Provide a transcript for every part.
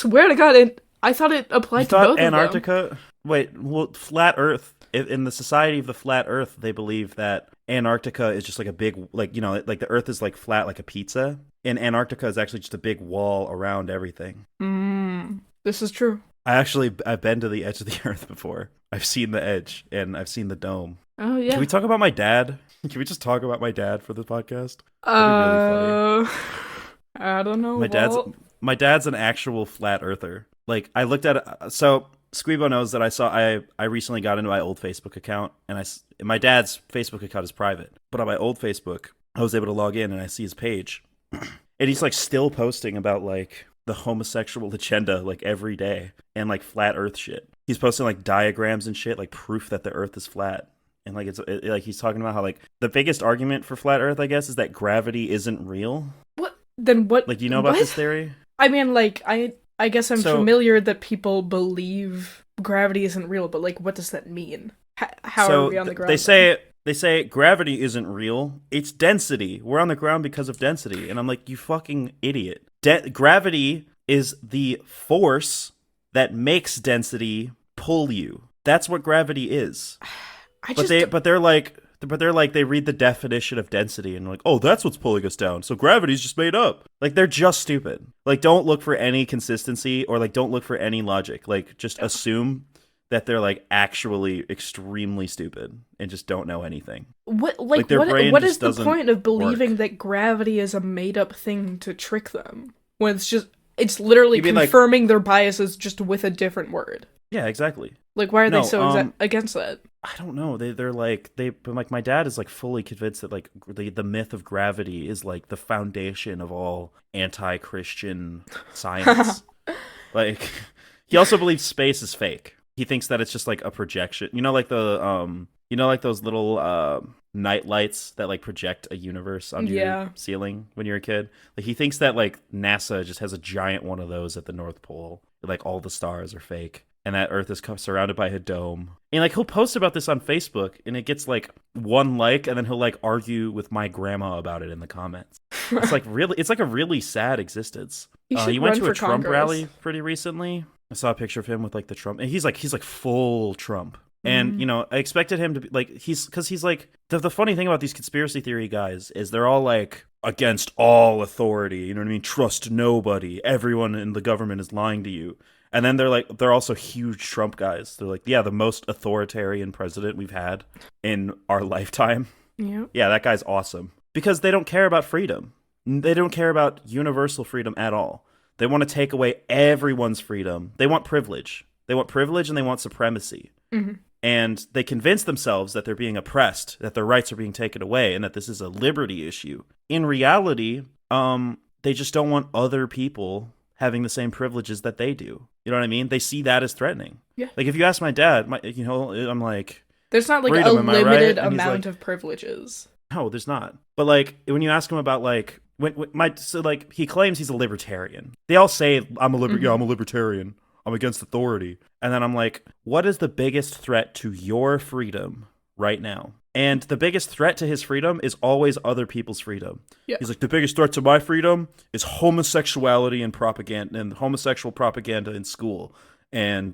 swear to God, I thought it applied to both Antarctica? of them. Wait, well, flat Earth. In the Society of the Flat Earth, they believe that Antarctica is just like a big, like, like the Earth is like flat like a pizza, and Antarctica is actually just a big wall around everything. This is true. I've been to the edge of the Earth before. I've seen the edge, and I've seen the dome. Oh, yeah. Can we talk about my dad? Can we just talk about my dad for the podcast? That'd be really funny. I don't know. My dad's an actual flat earther. Like, I looked at it, so Squeebo knows that I recently got into my old Facebook account, and my dad's Facebook account is private, but on my old Facebook, I was able to log in and I see his page, and he's like still posting about like the homosexual agenda like every day and like flat Earth shit. He's posting like diagrams and shit, like proof that the Earth is flat. And like like he's talking about how like the biggest argument for flat Earth, I guess, is that gravity isn't real. What? Then what? Like, do you know about this theory? I mean, like, I guess I'm familiar that people believe gravity isn't real, but like, what does that mean? How are we on the ground? They say gravity isn't real. It's density. We're on the ground because of density. And I'm like, you fucking idiot. Gravity is the force that makes density pull you. That's what gravity is. But they're like they read the definition of density and like, oh, that's what's pulling us down. So gravity's just made up. Like, they're just stupid. Like, don't look for any consistency or like don't look for any logic. Like, just assume that they're like actually extremely stupid and just don't know anything. What is the point of believing that gravity is a made up thing to trick them when it's literally confirming their biases just with a different word? Yeah, exactly. Like, why are they so against that? I don't know. But like my dad is like fully convinced that like the myth of gravity is like the foundation of all anti-Christian science. Like, he also believes space is fake. He thinks that it's just like a projection. Like like those little night lights that like project a universe onto your ceiling when you're a kid. Like, he thinks that like NASA just has a giant one of those at the North Pole. Like, all the stars are fake. And that Earth is surrounded by a dome. And like, he'll post about this on Facebook, and it gets like 1 like, and then he'll like argue with my grandma about it in the comments. It's like a really sad existence. He went to a Trump rally pretty recently. I saw a picture of him with like the Trump, and he's like full Trump. And I expected him to be like, he's like the funny thing about these conspiracy theory guys is they're all like against all authority. You know what I mean? Trust nobody. Everyone in the government is lying to you. And then they're also huge Trump guys. They're like, yeah, the most authoritarian president we've had in our lifetime. Yeah. Yeah, that guy's awesome. Because they don't care about freedom. They don't care about universal freedom at all. They want to take away everyone's freedom. They want privilege. They want privilege and they want supremacy. Mm-hmm. And they convince themselves that they're being oppressed, that their rights are being taken away, and that this is a liberty issue. In reality, they just don't want other people having the same privileges that they do. You know what I mean? They see that as threatening. Yeah. Like, if you ask my dad, I'm like, there's not like freedom, a limited amount of privileges. No, there's not. But like, when you ask him about like, he claims he's a libertarian. They all say I'm a libertarian. I'm against authority. And then I'm like, what is the biggest threat to your freedom right now? And the biggest threat to his freedom is always other people's freedom. Yeah. He's like, the biggest threat to my freedom is homosexuality and propaganda, and homosexual propaganda in school, and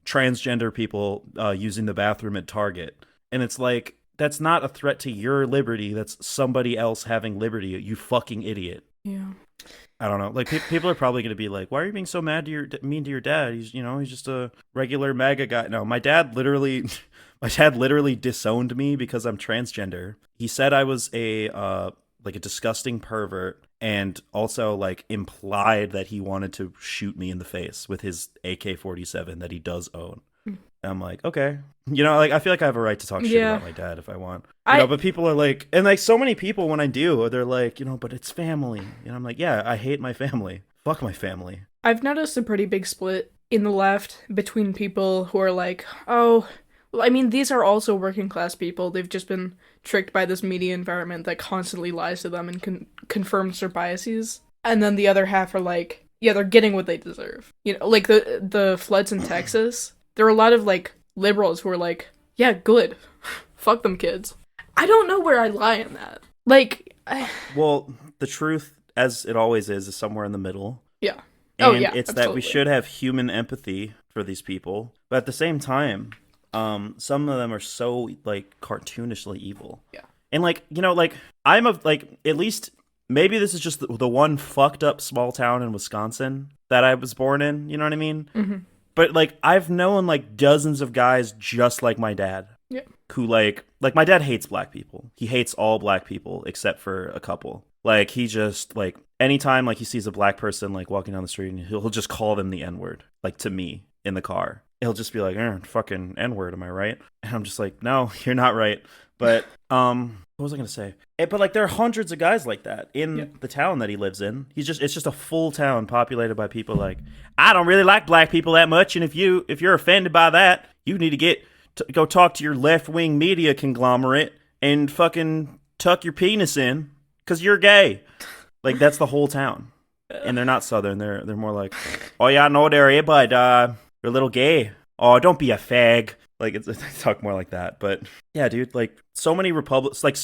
transgender people using the bathroom at Target. And it's like, that's not a threat to your liberty. That's somebody else having liberty. You fucking idiot. Yeah. I don't know. Like, people are probably going to be like, why are you being so mean to your dad? He's just a regular MAGA guy. No, my dad literally disowned me because I'm transgender. He said I was a disgusting pervert, and also like implied that he wanted to shoot me in the face with his AK-47 that he does own. And I'm like, okay. Like, I feel like I have a right to talk shit about my dad if I want. But people are like, and like so many people when I do, they're like, but it's family. And I'm like, yeah, I hate my family. Fuck my family. I've noticed a pretty big split in the left between people who are like, oh, well, I mean, these are also working class people. They've just been tricked by this media environment that constantly lies to them and confirms their biases. And then the other half are like, yeah, they're getting what they deserve. Like the floods in Texas. There are a lot of like liberals who are like, yeah, good. Fuck them kids. I don't know where I lie in that. Like, well, the truth, as it always is somewhere in the middle. Yeah. Oh And yeah, it's that we absolutely. should have human empathy for these people, but at the same time, some of them are so like cartoonishly evil. Yeah. And like, like I'm of like at least maybe this is just the one fucked up small town in Wisconsin that I was born in, you know what I mean? Mm-hmm. But like I've known like dozens of guys just like my dad Yeah. who like my dad hates black people. He hates all black people except for a couple. Like he just like anytime like he sees a black person like walking down the street and he'll just call them the N-word like to me in the car. He'll just be like, fucking N-word, am I right? And I'm just like, no, you're not right. But what was I gonna say? But like there are hundreds of guys like that in the town that he lives in. It's just a full town populated by people like, I don't really like black people that much, and if you're offended by that, you need to go talk to your left wing media conglomerate and fucking tuck your penis in because you're gay. Like that's the whole town, and they're not Southern. They're more like, oh yeah, I know they're here, but you're a little gay. Oh, don't be a fag. Like it's talk more like that, but yeah, dude. Like so many Republicans, like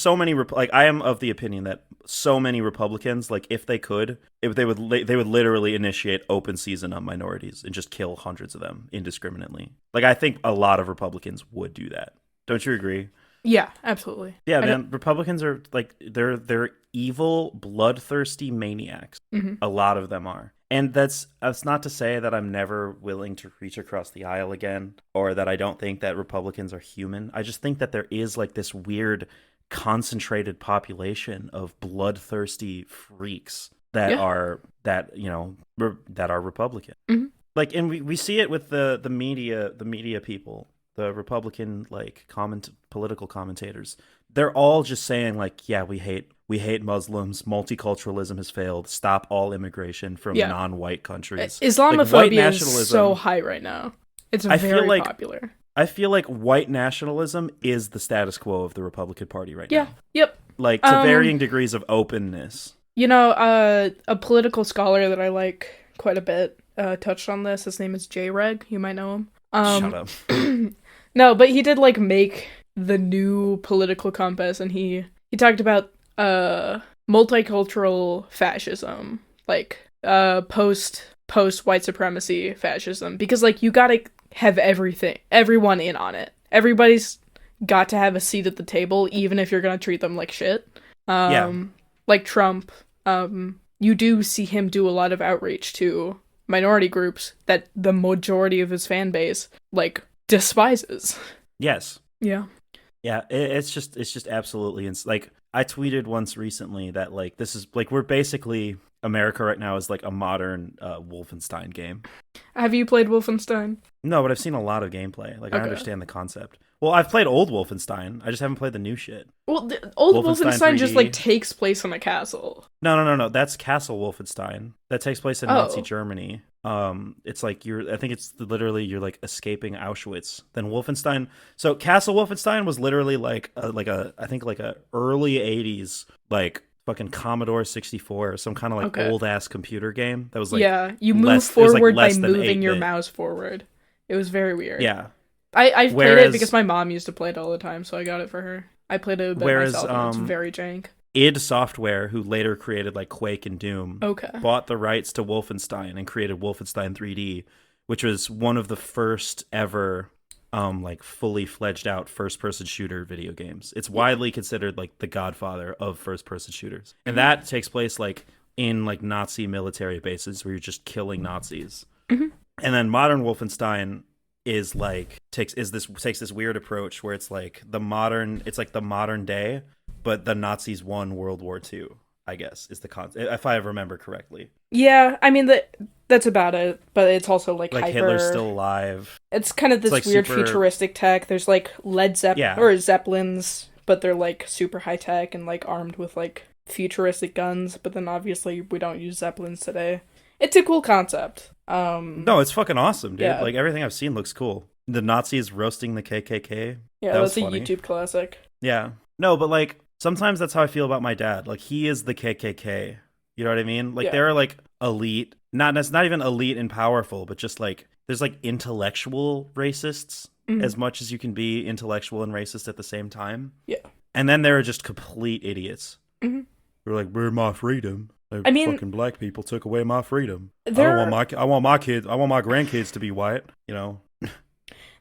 I am of the opinion that so many Republicans, like if they could, they would literally initiate open season on minorities and just kill hundreds of them indiscriminately. Like I think a lot of Republicans would do that. Don't you agree? Yeah, absolutely. Yeah, man. Republicans are like they're evil, bloodthirsty maniacs. Mm-hmm. A lot of them are. And that's not to say that I'm never willing to reach across the aisle again, or that I don't think that Republicans are human. I just think that there is like this weird concentrated population of bloodthirsty freaks that are Republican. Mm-hmm. Like, and we see it with the media people, the Republican like political commentators. They're all just saying like, yeah, we hate Muslims. Multiculturalism has failed. Stop all immigration from non-white countries. Islamophobia like, is so high right now. It's very popular. I feel like white nationalism is the status quo of the Republican Party right now. Yeah. Yep. Like to varying degrees of openness. You know, a political scholar that I like quite a bit touched on this. His name is J-Reg. You might know him. Shut up. No, but he did like make the new political compass, and he talked about multicultural fascism, like post white supremacy fascism, because like you gotta have everyone in on it. Everybody's got to have a seat at the table, even if you're gonna treat them like shit. Like Trump, you do see him do a lot of outreach to minority groups that the majority of his fan base like despises. Yes. Yeah. Yeah, it's just absolutely like I tweeted once recently that like this is like we're basically America right now is like a modern Wolfenstein game. Have you played Wolfenstein? No, but I've seen a lot of gameplay. Like I understand the concept. Well, I've played old Wolfenstein. I just haven't played the new shit. Well, the old Wolfenstein just like takes place in a castle. No. That's Castle Wolfenstein. That takes place in Nazi Germany. It's like I think it's literally you're like escaping Auschwitz. Then Wolfenstein. So Castle Wolfenstein was literally like I think like a early 80s like fucking Commodore 64, some kind of like old ass computer game that was like you move forward by moving your mouse forward. It was very weird. Yeah. I played it because my mom used to play it all the time, so I got it for her. I played it a bit myself, and it's very jank. id Software, who later created like Quake and Doom, bought the rights to Wolfenstein and created Wolfenstein 3D, which was one of the first ever like fully fledged out first person shooter video games. It's widely considered like the godfather of first person shooters. And that takes place like in like Nazi military bases where you're just killing Nazis. And then modern Wolfenstein is like takes this weird approach where it's like the modern day, but the Nazis won World War II, I guess, is the concept, if I remember correctly. Yeah, I mean that's about it, but it's also like hyper... Hitler's still alive. It's kind of this like weird futuristic tech. There's like or Zeppelins, but they're like super high tech and like armed with like futuristic guns, but then obviously we don't use Zeppelins today. It's a cool concept. No, it's fucking awesome, dude. Yeah. Like everything I've seen looks cool. The Nazis roasting the KKK. Yeah, that's a YouTube classic. Yeah. No, but like sometimes that's how I feel about my dad. Like he is the KKK. You know what I mean? Like they're like elite, not even elite and powerful, but just like there's like intellectual racists as much as you can be intellectual and racist at the same time. Yeah. And then there are just complete idiots. We're like, we're my freedom. I mean, fucking black people took away my freedom. I want my grandkids to be white, you know.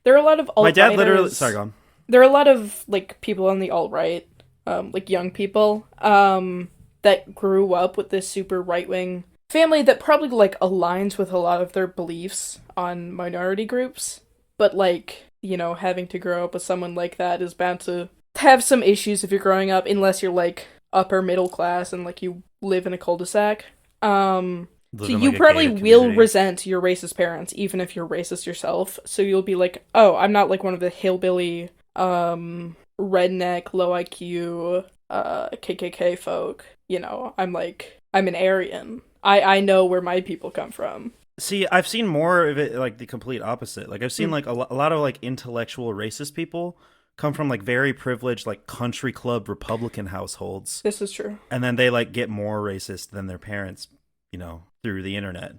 There are a lot of alt-righters. My dad literally, sorry, go on. There are a lot of, like, people on the alt-right, like young people, that grew up with this super right-wing family that probably, like, aligns with a lot of their beliefs on minority groups. But, like, you know, having to grow up with someone like that is bound to have some issues if you're growing up, unless you're, like, upper middle class and, like, you live in a cul-de-sac. So you probably will resent your racist parents, even if you're racist yourself. So you'll be like, oh, I'm not, like, one of the hillbilly, redneck, low IQ, KKK folk. You know, I'm an Aryan. I know where my people come from. See, I've seen more of it, like, the complete opposite. Like, I've seen, like, a lot of, like, intellectual racist people come from, like, very privileged, like, country club Republican households. This is true. And then they, like, get more racist than their parents, you know, through the internet.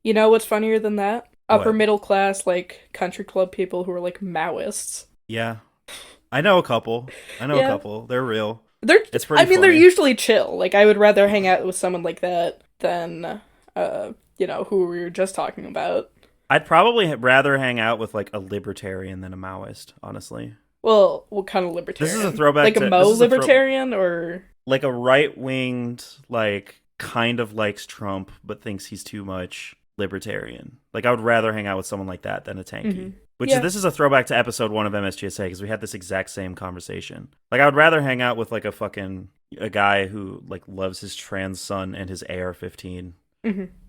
You know what's funnier than that? Upper middle class, like, country club people who are, like, Maoists. Yeah. I know a couple. They're real. It's pretty funny. They're usually chill. Like, I would rather hang out with someone like that than, you know, who we were just talking about. I'd probably rather hang out with, like, a libertarian than a Maoist, honestly. Well, what kind of libertarian? This is a throwback like a Mo libertarian, or? Like a right-winged, like, kind of likes Trump, but thinks he's too much libertarian. Like, I would rather hang out with someone like that than a tanky. Mm-hmm. This is a throwback to episode 1 of MSGSA, because we had this exact same conversation. Like, I would rather hang out with, like, a guy who, like, loves his trans son and his AR-15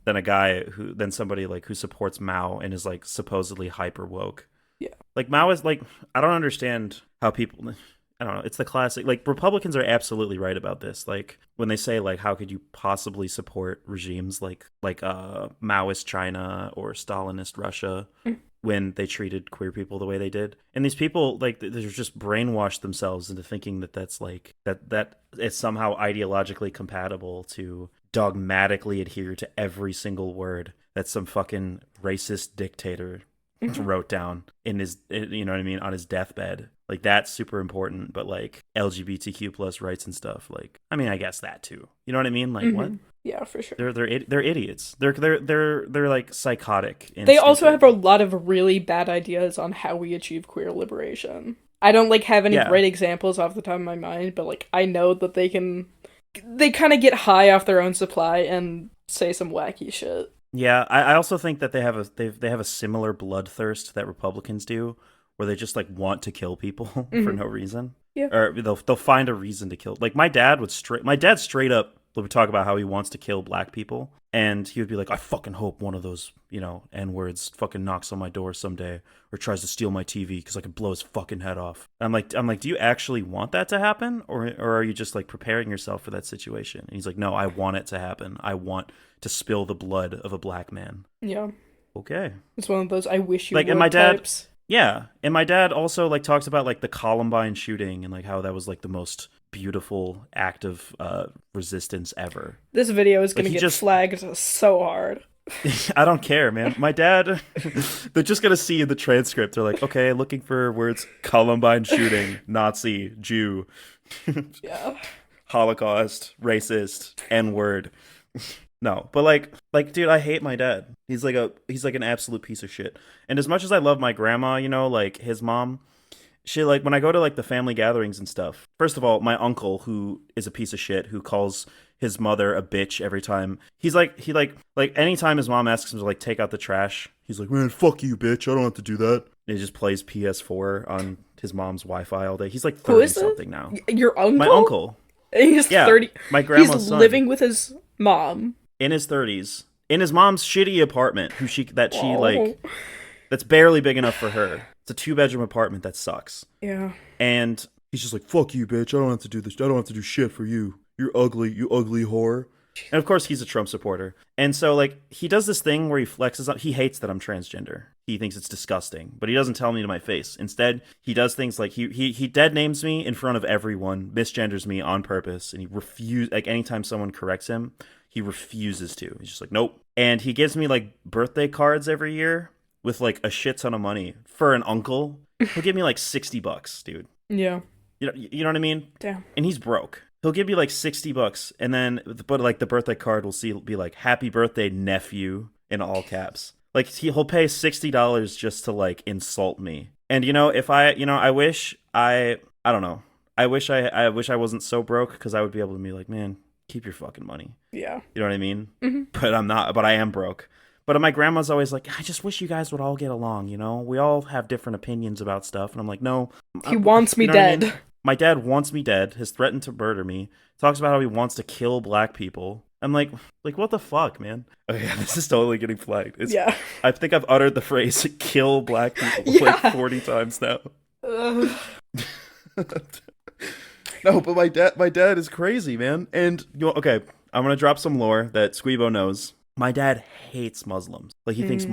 than somebody, like, who supports Mao and is, like, supposedly hyper woke. Yeah. Like, Mao is, like, I don't understand how people, I don't know, it's the classic, like, Republicans are absolutely right about this. Like, when they say, like, how could you possibly support regimes like Maoist China or Stalinist Russia when they treated queer people the way they did? And these people, like, they're just brainwashed themselves into thinking that that's, like, that it's somehow ideologically compatible to dogmatically adhere to every single word that some fucking racist dictator wrote down in his, you know what I mean, on his deathbed. Like, that's super important, but, like, LGBTQ plus rights and stuff, like, I mean, I guess that too. You know what I mean? Like, what? Yeah, for sure. They're idiots. They're like psychotic. They also have a lot of really bad ideas on how we achieve queer liberation. I don't, like, have any great examples off the top of my mind, but, like, I know that they kind of get high off their own supply and say some wacky shit. Yeah, I also think that they have a similar bloodthirst that Republicans do, where they just, like, want to kill people for no reason. Yeah. Or they'll find a reason to kill. Like, my dad straight up would talk about how he wants to kill black people, and he would be like, I fucking hope one of those, you know, N-words fucking knocks on my door someday or tries to steal my TV because I could blow his fucking head off. And I'm like, do you actually want that to happen, or are you just, like, preparing yourself for that situation? And he's like, no, I want it to happen. I want to spill the blood of a black man. Yeah. Okay. It's one of those I wish you like, would and my dad types. Yeah, and my dad also, like, talks about, like, the Columbine shooting and, like, how that was, like, the most beautiful act of resistance ever. This video is gonna get flagged so hard. I don't care, man. My dad, they're just gonna see in the transcript, they're like, okay, looking for words Columbine shooting, Nazi, Jew, yeah, Holocaust, racist, N-word. No, but like, dude, I hate my dad. He's like an absolute piece of shit. And as much as I love my grandma, you know, like, his mom, she, like, when I go to, like, the family gatherings and stuff, first of all, my uncle, who is a piece of shit, who calls his mother a bitch every time, he anytime his mom asks him to, like, take out the trash, he's like, man, fuck you, bitch, I don't have to do that. And he just plays PS4 on his mom's Wi-Fi all day. He's like 30-something now. Your uncle? My uncle. He's 30. My grandma's He's son. living with his mom. In his 30s. In his mom's shitty apartment, that's barely big enough for her. It's a 2-bedroom apartment that sucks. Yeah. And he's just like, fuck you, bitch. I don't have to do this. I don't have to do shit for you. You're ugly. You ugly whore. And of course, he's a Trump supporter. And so, like, he does this thing where he flexes up. He hates that I'm transgender. He thinks it's disgusting. But he doesn't tell me to my face. Instead, he does things like he dead names me in front of everyone, misgenders me on purpose. And he refuses, like, anytime someone corrects him, he refuses to. He's just like, nope. And he gives me, like, birthday cards every year with, like, a shit ton of money for an uncle. He'll give me, like, $60, dude. Yeah. You know what I mean? Damn. And he's broke. he'll give you like $60, and then but like the birthday card will be like "Happy Birthday, nephew" in all caps. Like he'll pay $60 just to like insult me. And if I wish I don't know. I wish I wasn't so broke, because I would be able to be like, man, keep your fucking money. Yeah. You know what I mean? Mm-hmm. But I'm not. But I am broke. But my grandma's always like, I just wish you guys would all get along. We all have different opinions about stuff. And I'm like, no. He wants me dead. I mean? My dad wants me dead. Has threatened to murder me. Talks about how he wants to kill black people. I'm like, what the fuck, man? Okay, this is totally getting flagged. Yeah. I think I've uttered the phrase "kill black people" like 40 times now. No, but my dad is crazy, man. And okay, I'm gonna drop some lore that Squeebo knows. My dad hates Muslims. Like he thinks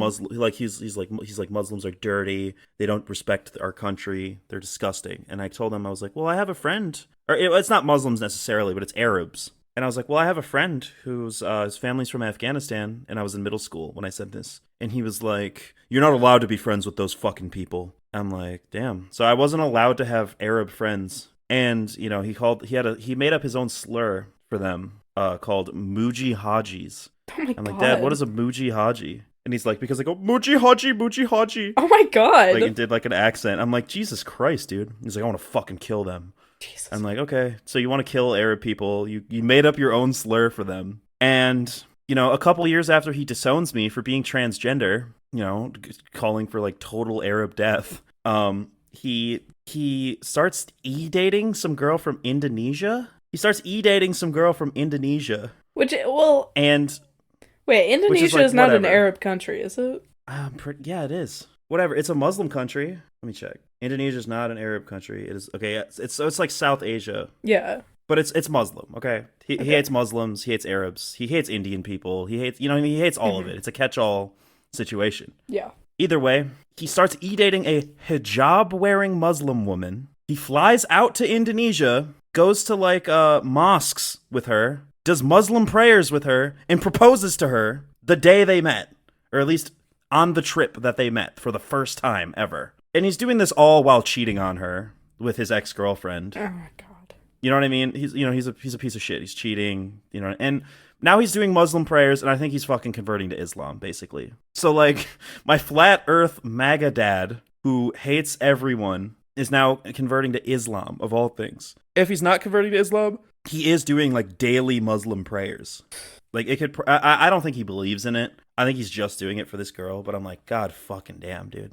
he's like Muslims are dirty. They don't respect our country. They're disgusting. And I told him, I was like, well, I have a friend, or it's not Muslims necessarily, but it's Arabs. And I was like, well, I have a friend whose his family's from Afghanistan, and I was in middle school when I said this. And he was like, you're not allowed to be friends with those fucking people. I'm like, damn. So I wasn't allowed to have Arab friends. And, he made up his own slur for them called Muji Hajis. Oh my I'm like, God. Dad, what is a Muji Haji? And he's like, because they go, Muji Haji, Muji Haji. Oh my God. Like, and did like an accent. I'm like, Jesus Christ, dude. He's like, I want to fucking kill them. Jesus. I'm like, okay, so you want to kill Arab people. You made up your own slur for them. And, a couple years after he disowns me for being transgender, calling for like total Arab death, he starts e-dating some girl from Indonesia. And wait, Indonesia like, is not whatever. an Arab country, is it? Yeah, it is. Whatever. It's a Muslim country. Let me check. Indonesia is not an Arab country. It is okay. It's like South Asia. Yeah. But it's Muslim. Okay. He hates Muslims. He hates Arabs. He hates Indian people. He hates he hates all of it. It's a catch-all situation. Yeah. Either way, he starts e-dating a hijab-wearing Muslim woman. He flies out to Indonesia, goes to like mosques with her, does Muslim prayers with her, and proposes to her the day they met, or at least on the trip that they met for the first time ever. And he's doing this all while cheating on her with his ex-girlfriend. Oh my God. You know what I mean? He's a piece of shit. He's cheating, and now he's doing Muslim prayers, and I think he's fucking converting to Islam, basically. So like, my flat earth MAGA dad, who hates everyone, is now converting to Islam, of all things. If he's not converting to Islam, he is doing like daily Muslim prayers. Like, it could, I don't think he believes in it. I think he's just doing it for this girl, but I'm like, God fucking damn, dude.